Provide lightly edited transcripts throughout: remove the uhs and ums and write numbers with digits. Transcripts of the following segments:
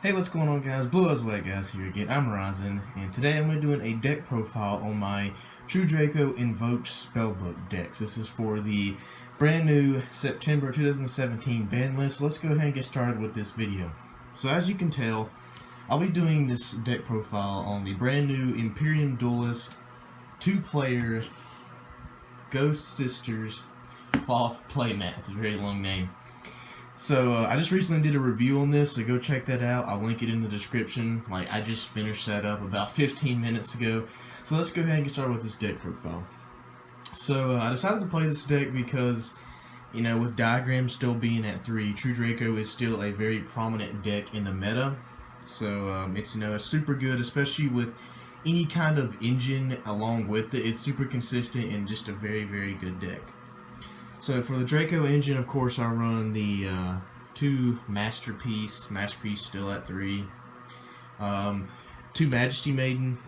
Hey, what's going on, guys? Blue as White guys here again. I'm Horizon, and today I'm going to be doing a deck profile on my True Draco Invoked Spellbook decks. This is for the brand new September 2017 Banlist. Let's go ahead and get started with this video. So as you can tell, I'll be doing this deck profile on the brand new Imperium Duelist 2-player Ghost Sisters cloth playmat. It's a very long name. So I just recently did a review on this, so go check that out. I'll link it in the description. Like, I just finished that up about 15 minutes ago. So let's go ahead and get started with this deck profile. So I decided to play this deck because, you know, with Diagram still being at 3, True Draco is still a very prominent deck in the meta. So it's, you know, it's super good, especially with any kind of engine along with it. It's super consistent and just a very, very good deck. So for the Draco engine, of course, I run the 2 Masterpiece still at 3, 2 Majesty Maiden,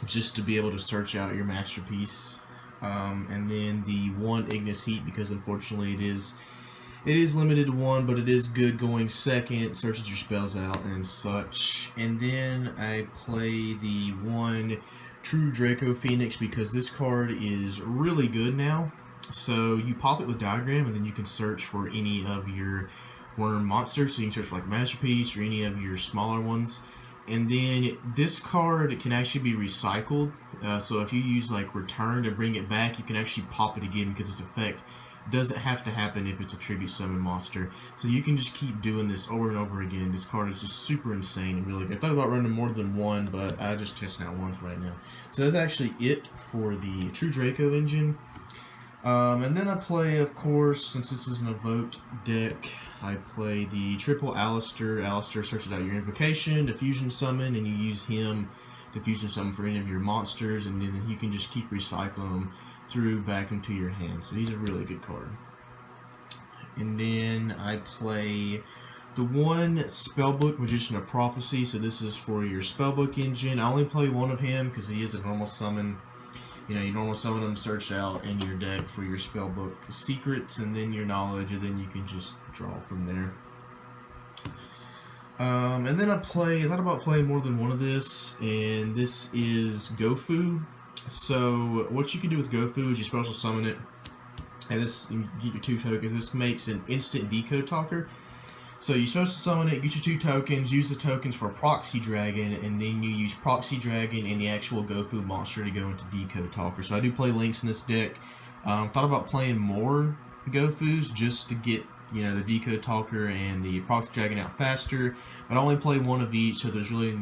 just to be able to search out your Masterpiece, and then the 1 Ignis Heat, because unfortunately it is limited to 1, but it is good going second, searches your spells out and such. And then I play the 1 True Draco Phoenix because this card is really good now. So you pop it with Diagram, and then you can search for any of your worm monsters. So you can search for like Masterpiece or any of your smaller ones. And then this card can actually be recycled. So if you use like Return to bring it back, you can actually pop it again because its effect doesn't have to happen if it's a tribute summon monster. So you can just keep doing this over and over again. This card is just super insane and really good. I thought about running more than 1, but I just testing out 1 right now. So that's actually it for the True Draco engine. And then I play, of course, since this is an evoked deck, I play the triple Alistair. Alistair searches out your invocation, diffusion summon, and you use him to fusion summon for any of your monsters, and then you can just keep recycling them through back into your hand. So he's a really good card. And then I play the 1 Spellbook, Magician of Prophecy. So this is for your Spellbook engine. I only play 1 of him because he is a normal summon. You know, you normal summon them searched out in your deck for your Spellbook secrets, and then your knowledge, and then you can just draw from there. And then I thought about playing more than 1 of this, and this is Gofu. So what you can do with Gofu is you special summon it, and this, you get your 2 tokens. This makes an instant Decode Talker. So you special summon it, get your 2 tokens, use the tokens for Proxy Dragon, and then you use Proxy Dragon and the actual Gofu monster to go into Decode Talker. So I do play Lynx in this deck. Thought about playing more Gofus just to get, you know, the Decode Talker and the Proxy Dragon out faster. But I only play 1 of each, so there's really,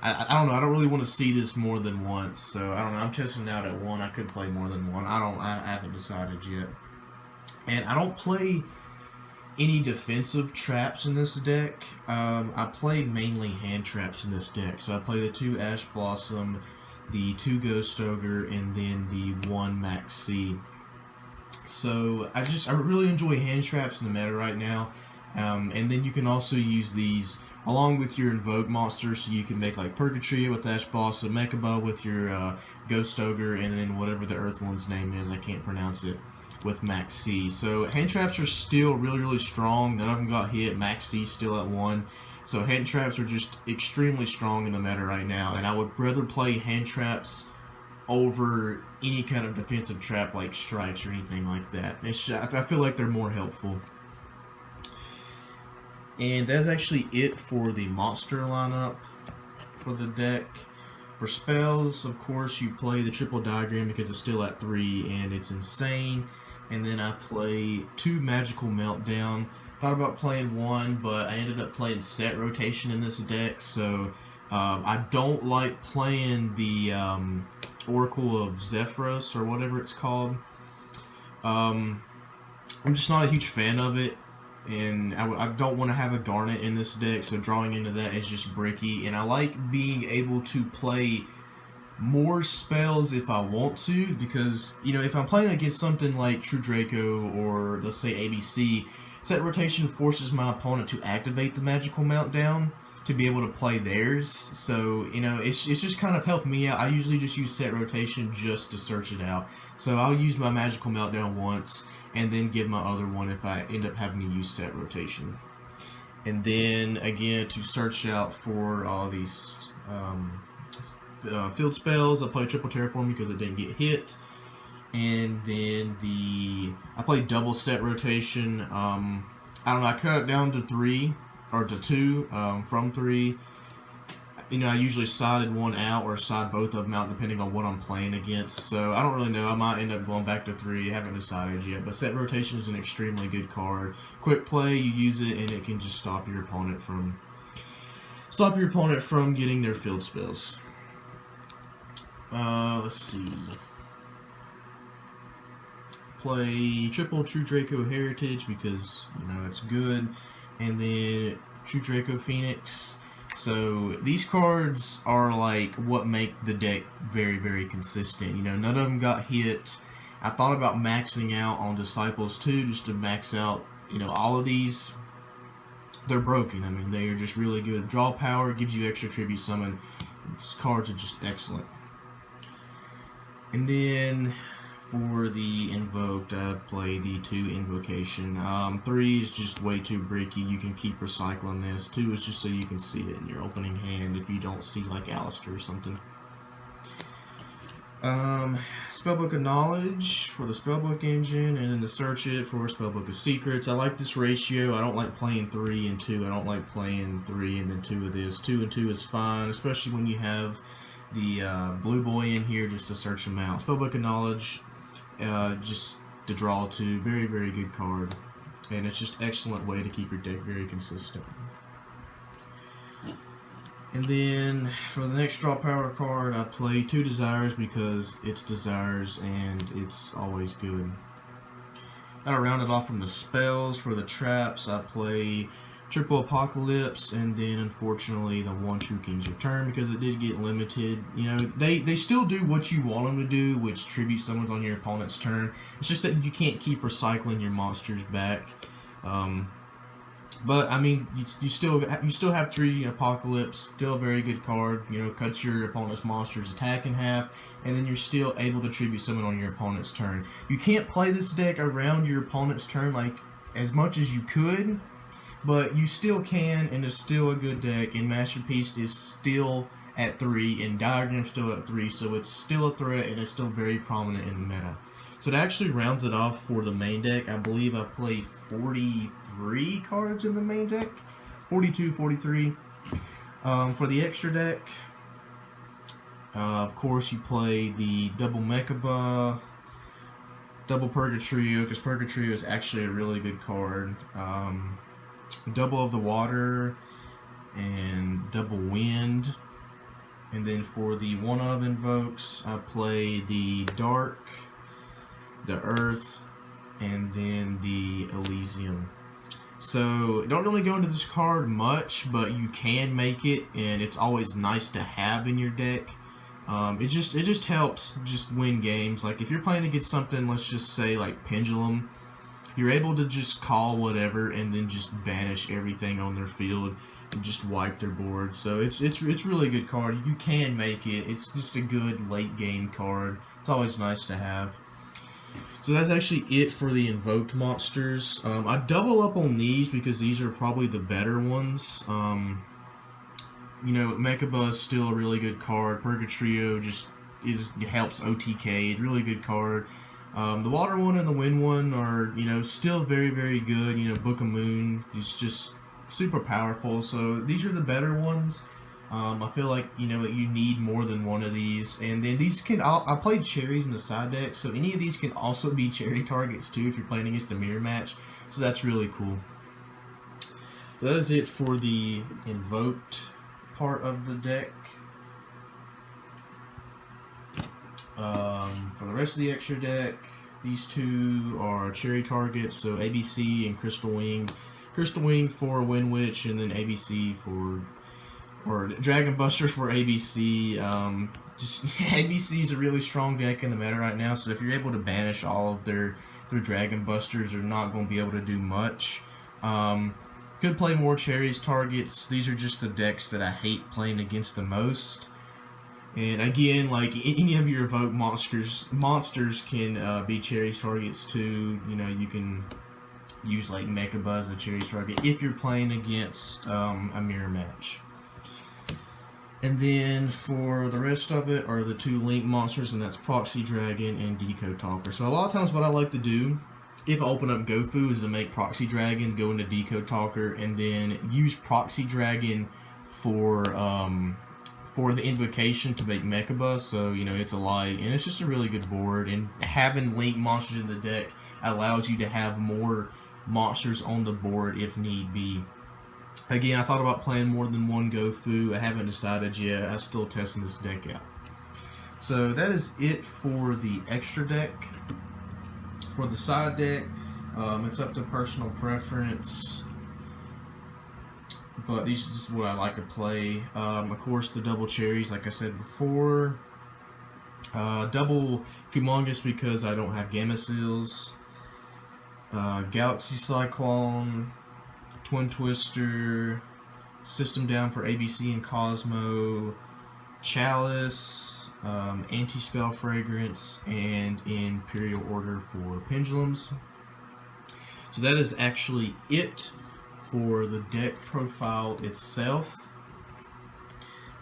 I don't know, I don't really want to see this more than once. So I don't know, I'm testing it out at 1. I could play more than 1. I haven't decided yet. And I don't play any defensive traps in this deck. I play mainly hand traps in this deck. So I play the 2 Ash Blossom, the 2 Ghost Ogre, and then the 1 Max C. So I really enjoy hand traps in the meta right now. And then you can also use these along with your Invoke monsters, so you can make like Purgatria with Ash Blossom, Mechaba with your Ghost Ogre, and then whatever the Earth one's name is, I can't pronounce it, with Max C. So hand traps are still really, really strong. None of them got hit. Max C still at 1. So hand traps are just extremely strong in the meta right now, and I would rather play hand traps over any kind of defensive trap like strikes or anything like that. I feel like they're more helpful. And that's actually it for the monster lineup for the deck. For spells, of course, you play the triple Diagram because it's still at 3 and it's insane. And then I play 2 Magical Meltdown. Thought about playing 1, but I ended up playing set rotation in this deck. So I don't like playing the Oracle of Zephyros or whatever it's called. I'm just not a huge fan of it. And I don't want to have a Garnet in this deck, so drawing into that is just bricky. And I like being able to play more spells if I want to, because, you know, if I'm playing against something like True Draco or let's say ABC, set rotation forces my opponent to activate the Magical Meltdown to be able to play theirs. So, you know, it's just kind of helped me out. I usually just use set rotation just to search it out. So I'll use my Magical Meltdown once and then give my other one if I end up having to use set rotation. And then again, to search out for all these field spells, I play triple terraform because it didn't get hit. And then I play double set rotation. I don't know, I cut it down to 3 or to 2 from 3. You know, I usually sided one out or side both of them out depending on what I'm playing against. So I don't really know. I might end up going back to 3. I haven't decided yet. But set rotation is an extremely good card. Quick play, you use it and it can just stop your opponent from getting their field spells. Let's see. Play triple True Draco Heritage because, you know, it's good. And then True Draco Phoenix. So these cards are like what make the deck very, very consistent. You know, none of them got hit. I thought about maxing out on Disciples too, just to max out, you know, all of these. They're broken. I mean, they are just really good. Draw power, gives you extra tribute summon. These cards are just excellent. And then for the Invoked, I play the 2 Invocation. 3 is just way too bricky. You can keep recycling this. 2 is just so you can see it in your opening hand if you don't see like Alistair or something. Spellbook of Knowledge for the Spellbook engine, and then to search it for Spellbook of Secrets. I like this ratio. I don't like playing 3 and 2. I don't like playing 3 and then 2 of this. 2 and 2 is fine, especially when you have the blue boy in here just to search them out. Spellbook of Knowledge, just to draw 2. Very, very good card. And it's just excellent way to keep your deck very consistent. And then for the next draw power card, I play 2 Desires because it's Desires and it's always good. I round it off from the spells. For the traps, I play triple Apocalypse, and then unfortunately the 1 True King's Return because it did get limited. You know, they still do what you want them to do, which tribute summons on your opponent's turn. It's just that you can't keep recycling your monsters back. But I mean, you still have 3 Apocalypse, still a very good card. You know, cuts your opponent's monster's attack in half, and then you're still able to tribute summon on your opponent's turn. You can't play this deck around your opponent's turn like as much as you could, but you still can, and it's still a good deck. And Masterpiece is still at 3, and Diagram's still at 3, so it's still a threat, and it's still very prominent in the meta. So it actually rounds it off for the main deck. I believe I play 43 cards in the main deck. 42, 43. For the extra deck, of course, you play the double Mechaba, double Purgatrio, because Purgatrio is actually a really good card. Double of the Water, and double Wind. And then for the one of Invokes, I play the Dark, the Earth, and then the Elysium. So don't really go into this card much, but you can make it, and it's always nice to have in your deck. It just helps just win games. Like if you're playing against something, let's just say like Pendulum, you're able to just call whatever and then just banish everything on their field and just wipe their board. So it's really a good card. You can make it. It's just a good late game card. It's always nice to have. So that's actually it for the invoked monsters. I double up on these because these are probably the better ones. You know, Mechaba is still a really good card. Purgatrio just helps OTK. It's a really good card. The water one and the wind one are, you know, still very, very good. You know, Book of Moon is just super powerful. So these are the better ones. I feel like, you know, you need more than one of these. And then these can, I played cherries in the side deck, so any of these can also be cherry targets too if you're playing against a mirror match. So that's really cool. So that is it for the invoked part of the deck. For the rest of the extra deck, these two are cherry targets, so ABC and Crystal Wing. Crystal Wing for Wind Witch, and then ABC for, or Dragon Buster for ABC. Just ABC is a really strong deck in the meta right now, so if you're able to banish all of their Dragon Busters, they're not going to be able to do much. Could play more cherries targets. These are just the decks that I hate playing against the most. And again, like any of your evoked monsters can be cherries targets too. You know, you can use like Mecha Buzz or Cherry Strike if you're playing against a mirror match. And then for the rest of it are the 2 Link monsters, and that's Proxy Dragon and Deco Talker. So a lot of times what I like to do, if I open up GoFu, is to make Proxy Dragon, go into Deco Talker, and then use Proxy Dragon for the invocation to make Mecha Buzz. So, you know, it's a light, and it's just a really good board, and having Link monsters in the deck allows you to have more monsters on the board if need be. Again, I thought about playing more than one GoFu. I haven't decided yet. I'm still testing this deck out. So that is it for the extra deck. For the side deck, it's up to personal preference, but these are just what I like to play. Of course, the double cherries, like I said before. Double Humongous because I don't have Gamma Seals. Galaxy Cyclone. Twin Twister, System Down for ABC and Cosmo, Chalice, Anti-Spell Fragrance, and Imperial Order for Pendulums. So that is actually it for the deck profile itself.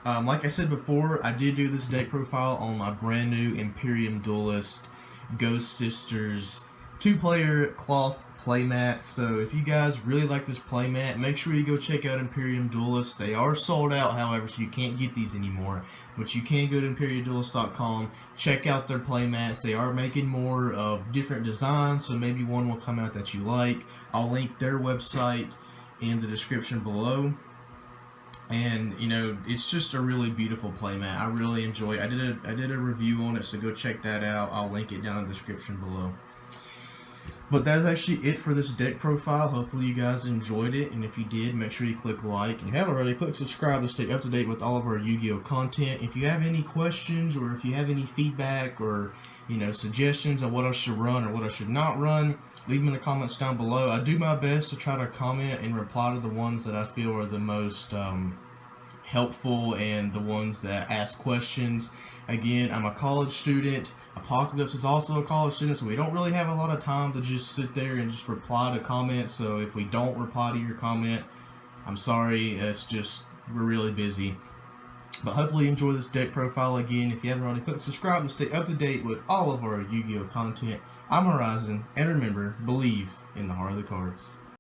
Like I said before, I did do this deck profile on my brand new Imperium Duelist Ghost Sisters 2-player cloth playmat. So if you guys really like this playmat, make sure you go check out Imperium Duelist. They are sold out, however, so you can't get these anymore, but you can go to ImperiumDuelist.com, check out their playmats. They are making more of different designs, so maybe one will come out that you like. I'll link their website in the description below. And you know, it's just a really beautiful playmat. I really enjoy it. I did a review on it, so go check that out. I'll link it down in the description below. But that's actually it for this deck profile. Hopefully you guys enjoyed it, and if you did, make sure you click like. And if you haven't already, click subscribe to stay up to date with all of our Yu-Gi-Oh content. If you have any questions, or if you have any feedback, or you know, suggestions on what I should run or what I should not run, leave them in the comments down below. I do my best to try to comment and reply to the ones that I feel are the most helpful and the ones that ask questions. Again, I'm a college student. Apocalypse is also a college student, so we don't really have a lot of time to just sit there and just reply to comments. So if we don't reply to your comment, I'm sorry. It's just, we're really busy. But hopefully you enjoy this deck profile. Again, if you haven't already, click subscribe to stay up to date with all of our Yu-Gi-Oh content. I'm Horizon, and remember, believe in the heart of the cards.